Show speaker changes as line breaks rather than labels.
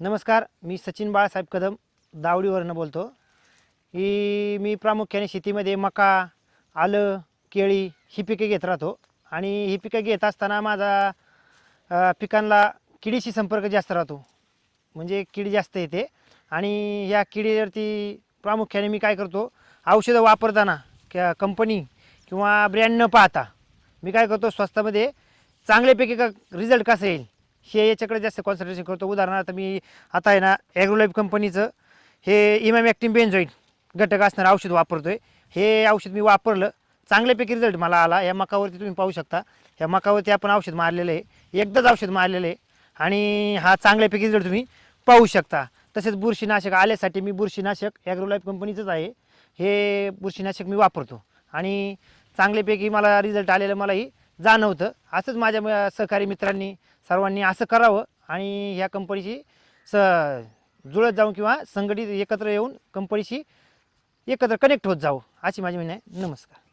नमस्कार, मी सचिन बाळासाहेब कदम दावडीवरनं बोलतो. मी प्रामुख्याने शेतीमध्ये मका, आलं, केळी ही पिके घेत राहतो आणि ही पिकं घेत असताना माझा पिकांना किडीशी संपर्क जास्त राहतो. म्हणजे कीड जास्त येते आणि या किडीवरती प्रामुख्याने मी काय करतो, औषधं वापरताना कंपनी किंवा ब्रँड न पाहता मी काय करतो, स्वस्तामध्ये चांगल्यापैकी का रिझल्ट कसा येईल हे याच्याकडे जास्त कॉन्सन्ट्रेशन करतो. उदाहरणार्थ मी आता आहे ना ॲग्रोलाईफ कंपनीचं हे इमॅमॅक्टिन बेंझोइट घटक असणारं औषध वापरतो आहे. हे औषध मी वापरलं, चांगल्यापैकी रिझल्ट मला आला. या मकावरती तुम्ही पाहू शकता, ह्या मकावरती आपण औषध मारलेलं आहे, एकदाच औषध मारलेलं आहे आणि हा चांगल्यापैकी रिझल्ट तुम्ही पाहू शकता. तसेच बुरशीनाशक आल्यासाठी मी बुरशीनाशक ॲग्रोलाईफ कंपनीचंच आहे, हे बुरशीनाशक मी वापरतो आणि चांगल्यापैकी मला रिझल्ट आलेलं मलाही जाणवतं. असंच माझ्या सहकारी मित्रांनी सर्वांनी असं करावं आणि ह्या कंपनीशी स जुळत जाऊन किंवा संघटित एकत्र येऊन कंपनीशी एकत्र कनेक्ट होत जावं, अशी माझी म्हणणं आहे. नमस्कार.